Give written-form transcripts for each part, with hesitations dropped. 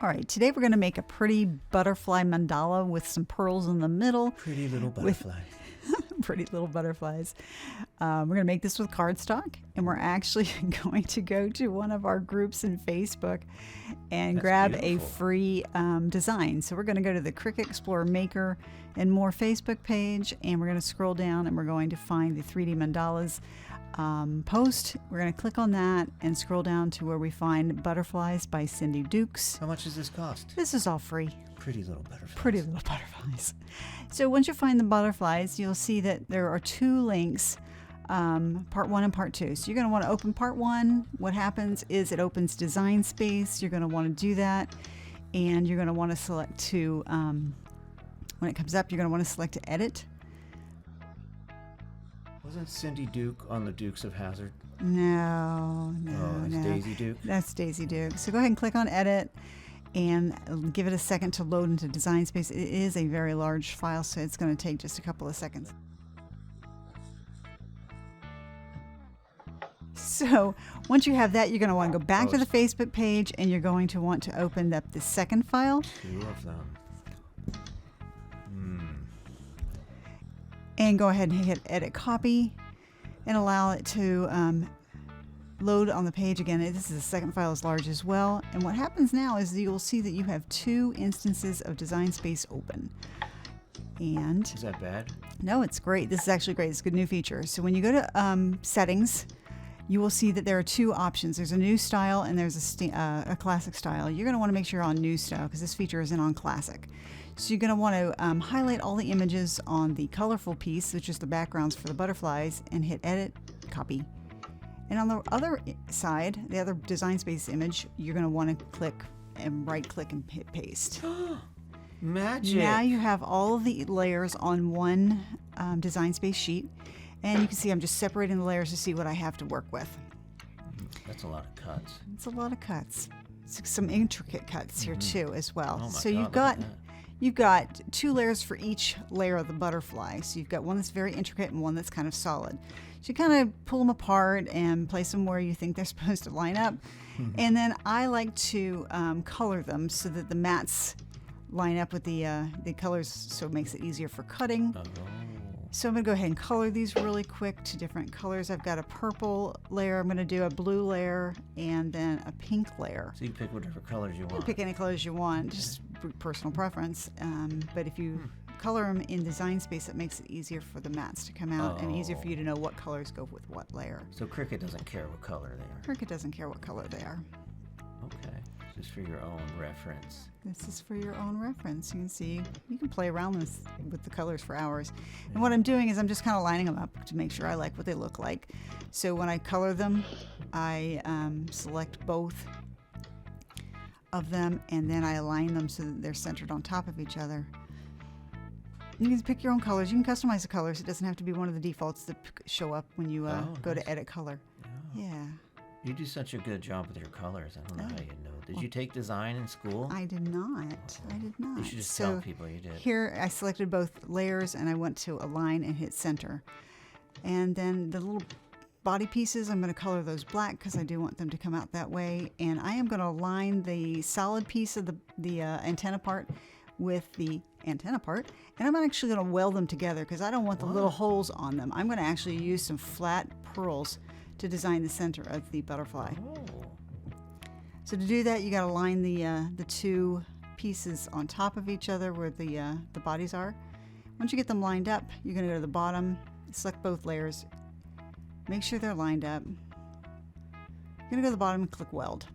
All right, today we're going to make a pretty butterfly mandala with some pearls in the middle. Pretty little butterfly. Pretty little butterflies. We're going to make this with cardstock, and we're actually going to go to one of our groups in Facebook and That's grab beautiful. a free design. So we're going to go to the Cricut Explorer Maker and More Facebook page, and we're going to scroll down and we're going to find the 3D mandalas post. We're going to click on that and scroll down to where we find Butterflies by Cindy Dukes. How much does this cost? This is all free. Pretty little butterfly. Pretty little butterflies. So once you find the butterflies, you'll see that there are two links, part 1 and part 2. So you're going to want to open part 1. What happens is it opens Design Space. You're going to want to do that, and you're going to want to select to, when it comes up, you're going to want to select to edit. Wasn't Cindy Duke on the Dukes of Hazzard? No. Oh, it's Daisy Duke? That's Daisy Duke. So go ahead and click on edit and give it a second to load into Design Space. It is a very large file, so it's going to take just a couple of seconds. So once you have that, you're going to want to go back to the Facebook page, and you're going to want to open up the second file. 2 of them. And go ahead and hit edit copy and allow it to load on the page again. This is the second file is large as well. And what happens now is you'll see that you have 2 instances of Design Space open. And Is that bad? no, it's great. This is actually great. It's a good new feature. So when you go to settings, you will see that there are 2 options. There's a new style and there's a classic style. You're going to want to make sure you're on new style because this feature isn't on classic. So you're going to want to highlight all the images on the colorful piece, which is the backgrounds for the butterflies, and hit edit, copy. And on the other side, the other Design Space image, you're going to want to click and right click and hit paste. Magic! Now you have all of the layers on one Design Space sheet. And you can see I'm just separating the layers to see what I have to work with. That's a lot of cuts. It's a lot of cuts. Some intricate cuts here too as well. Oh my So God, you've got 2 layers for each layer of the butterfly. So you've got one that's very intricate and one that's kind of solid. So you kind of pull them apart and place them where you think they're supposed to line up. And then I like to color them so that the mats line up with the colors, so it makes it easier for cutting. Oh. So I'm going to go ahead and color these really quick to different colors. I've got a purple layer, I'm going to do a blue layer, and then a pink layer. So you pick whatever colors you You want. can pick any colors you want, just personal preference. But if you color them in Design Space, it makes it easier for the mats to come out and easier for you to know what colors go with what layer. So Cricut doesn't care what color they are. Cricut doesn't care what color they are. Okay. Just for your own reference. This is for your own reference. You can see, you can play around with the colors for hours. And what I'm doing is I'm just kind of lining them up to make sure I like what they look like. So when I color them, I select both of them, and then I align them so that they're centered on top of each other. You can pick your own colors. You can customize the colors. It doesn't have to be one of the defaults that show up when you go to edit color. Yeah. You do such a good job with your colors. I don't know how you know. Did you take design in school? I did not. I did not. You should just tell people you did. Here I selected both layers and I went to align and hit center. And then the little body pieces, I'm going to color those black because I do want them to come out that way. And I am going to align the solid piece of the antenna part with the antenna part. And I'm actually going to weld them together because I don't want the little holes on them. I'm going to actually use some flat pearls to design the center of the butterfly. Oh. So to do that, you got to line the 2 pieces on top of each other where the bodies are. Once you get them lined up, you're going to go to the bottom, select both layers, make sure they're lined up. You're going to go to the bottom and click weld.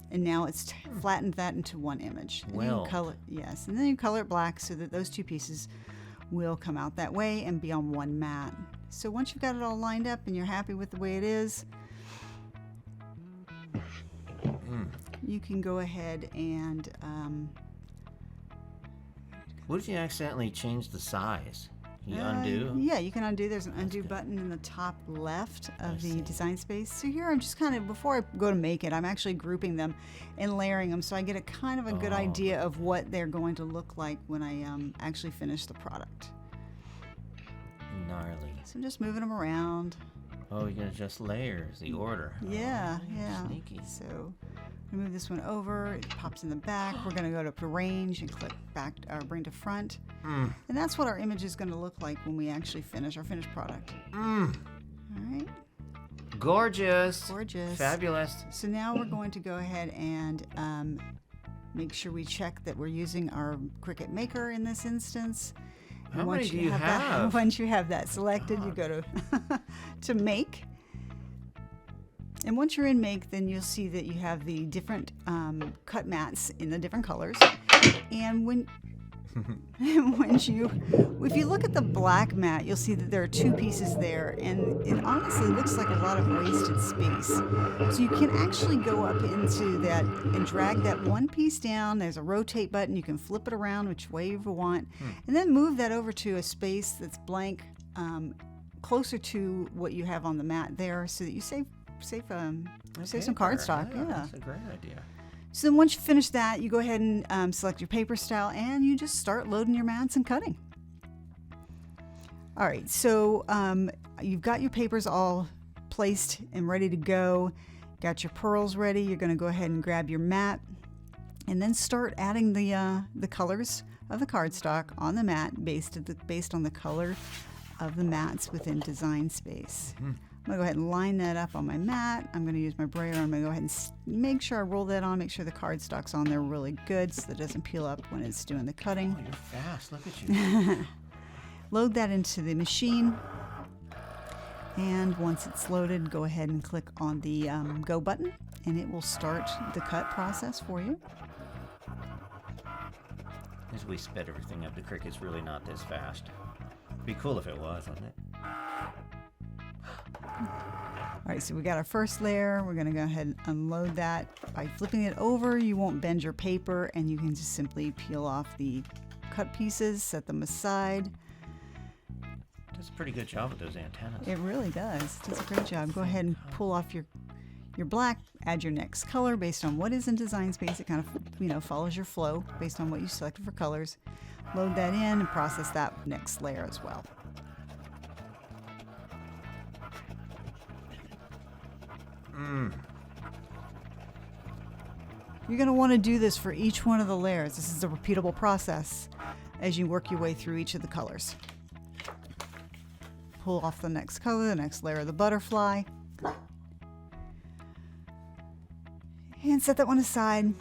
And now it's flattened that into one image. And Weld. Yes, and then you color it black so that those 2 pieces will come out that way and be on one mat. So once you've got it all lined up and you're happy with the way it is, you can go ahead and What if you accidentally change the size? Can you undo? Yeah, you can undo. There's an undo button in the top left of the Design Space. So here I'm just kind of, before I go to make it, I'm actually grouping them and layering them so I get a kind of a good idea of what they're going to look like when I actually finish the product. Gnarly. So I'm just moving them around. Oh, you can adjust layers, the order. Yeah, Oh, yeah. Sneaky. So move this one over. It pops in the back. We're going to go to arrange and click back or bring to front. And that's what our image is going to look like when we actually finish our finished product. All right. Gorgeous. Gorgeous. Fabulous. So now we're going to go ahead and make sure we check that we're using our Cricut Maker in this instance. How many do you have? Once you have that selected, you go to to Make. And once you're in Make, then you'll see that you have the different cut mats in the different colors. And if you look at the black mat, you'll see that there are two pieces there, and it honestly looks like a lot of wasted space. So you can actually go up into that and drag that one piece down. There's a rotate button. You can flip it around which way you want, and then move that over to a space that's blank, closer to what you have on the mat there, so that you save some cardstock. Yeah, That's a great idea. So then once you finish that, you go ahead and select your paper style, and you just start loading your mats and cutting. All right, so you've got your papers all placed and ready to go. Got your pearls ready. You're going to go ahead and grab your mat and then start adding the colors of the cardstock on the mat based on the color of the mats within Design Space. I'm going to go ahead and line that up on my mat. I'm going to use my brayer. I'm going to go ahead and make sure I roll that on, make sure the cardstock's on there really good so that it doesn't peel up when it's doing the cutting. Oh, you're fast. Look at you. Load that into the machine. And once it's loaded, go ahead and click on the Go button, and it will start the cut process for you. As we sped everything up, the Cricut's really not this fast. It'd be cool if it was, wouldn't it? All right, so we got our first layer. We're going to go ahead and unload that. By flipping it over, you won't bend your paper, and you can just simply peel off the cut pieces, set them aside. Does a pretty good job with those antennas. It really does. It does a great job. Go ahead and pull off your black, add your next color based on what is in Design Space. It kind of follows your flow based on what you selected for colors. Load that in and process that next layer as well. You're going to want to do this for each one of the layers. This is a repeatable process as you work your way through each of the colors. Pull off the next color, the next layer of the butterfly. And set that one aside.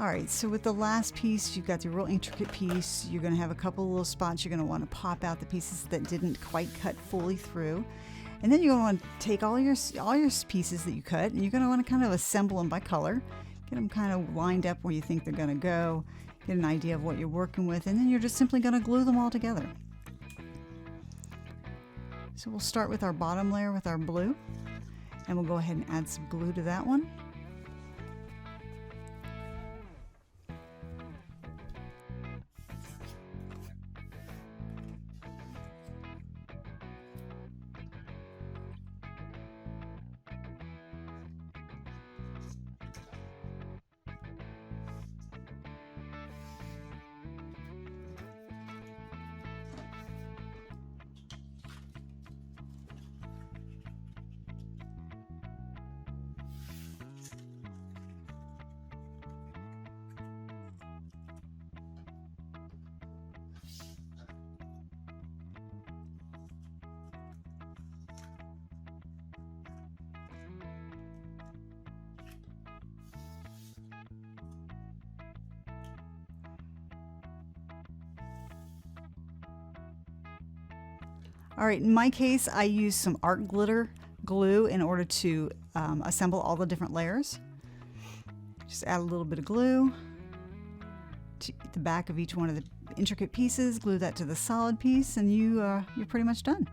All right, so with the last piece, you've got the real intricate piece. You're going to have a couple of little spots. You're going to want to pop out the pieces that didn't quite cut fully through. And then you're going to want to take all your pieces that you cut, and you're going to want to kind of assemble them by color. Get them kind of lined up where you think they're going to go. Get an idea of what you're working with, and then you're just simply going to glue them all together. So we'll start with our bottom layer with our blue, and we'll go ahead and add some glue to that one. All right, in my case, I use some art glitter glue in order to assemble all the different layers. Just add a little bit of glue to the back of each one of the intricate pieces, glue that to the solid piece, and you're pretty much done.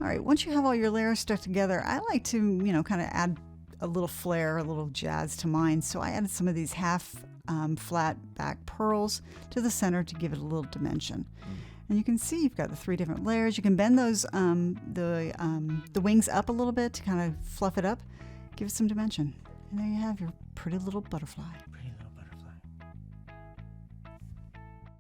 All right, once you have all your layers stuck together, I like to, kind of add a little flair, a little jazz to mine. So I added some of these half flat back pearls to the center to give it a little dimension. And you can see you've got the 3 different layers. You can bend those the wings up a little bit to kind of fluff it up, give it some dimension. And there you have your pretty little butterfly.